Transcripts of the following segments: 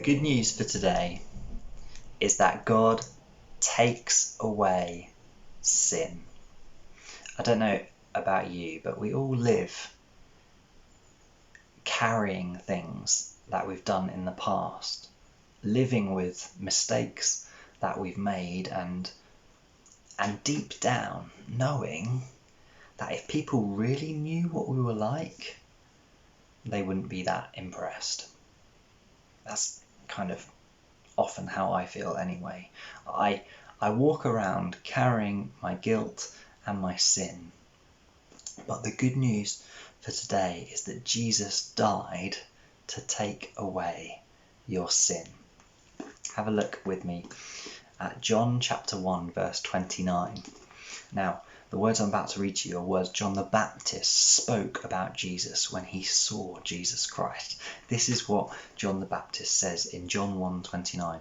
good news for today is that God takes away sin. I don't know about you, but we all live carrying things that we've done in the past, living with mistakes that we've made, and deep down knowing that if people really knew what we were like, they wouldn't be that impressed. That's kind of often how I feel anyway. I walk around carrying my guilt and my sin. But the good news for today is that Jesus died to take away your sin. Have a look with me at John chapter 1 verse 29. Now, the words I'm about to read to you are words John the Baptist spoke about Jesus when he saw Jesus Christ. This is what John the Baptist says in John 1:29.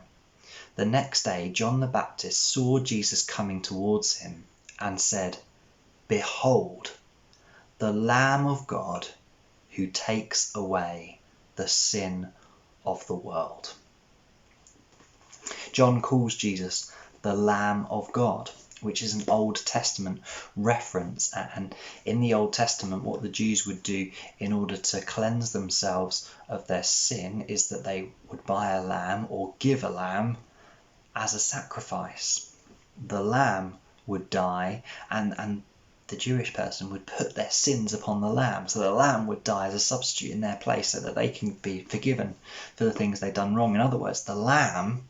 The next day, John the Baptist saw Jesus coming towards him and said, "Behold, the Lamb of God who takes away the sin of the world." John calls Jesus the Lamb of God, which is an Old Testament reference. And in the Old Testament, what the Jews would do in order to cleanse themselves of their sin is that they would buy a lamb or give a lamb as a sacrifice. The lamb would die, and the Jewish person would put their sins upon the lamb. So the lamb would die as a substitute in their place so that they can be forgiven for the things they've done wrong. In other words, the lamb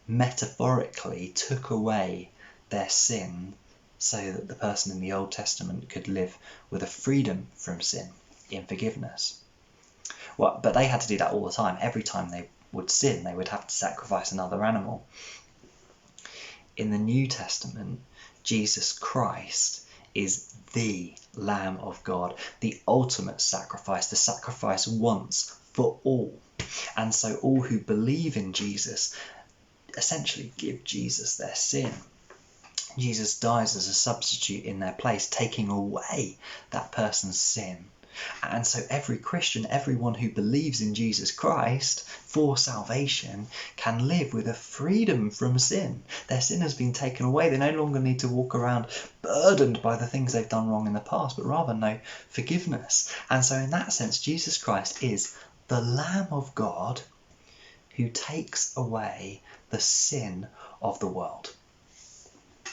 metaphorically took away their sin so that the person in the Old Testament could live with a freedom from sin in forgiveness. Well, but they had to do that all the time. Every time they would sin, they would have to sacrifice another animal. In the New Testament, Jesus Christ is the Lamb of God, the ultimate sacrifice, the sacrifice once for all. And so all who believe in Jesus essentially give Jesus their sin. Jesus dies as a substitute in their place, taking away that person's sin. And so every Christian, everyone who believes in Jesus Christ for salvation, can live with a freedom from sin. Their sin has been taken away. They no longer need to walk around burdened by the things they've done wrong in the past, but rather know forgiveness. And so in that sense, Jesus Christ is the Lamb of God who takes away the sin of the world.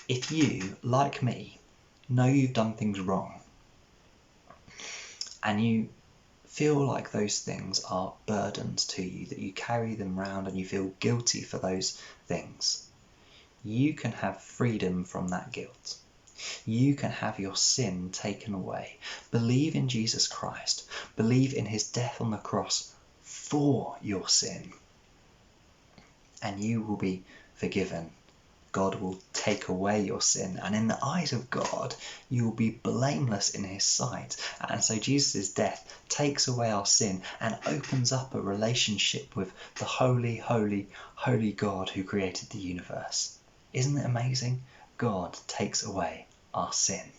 If you, like me, know you've done things wrong, and you feel like those things are burdens to you, that you carry them around and you feel guilty for those things, you can have freedom from that guilt. You can have your sin taken away. Believe in Jesus Christ. Believe in his death on the cross for your sin, and you will be forgiven. God will take away your sin, and in the eyes of God, you will be blameless in his sight. And so Jesus' death takes away our sin and opens up a relationship with the holy, holy, holy God who created the universe. Isn't it amazing? God takes away our sin.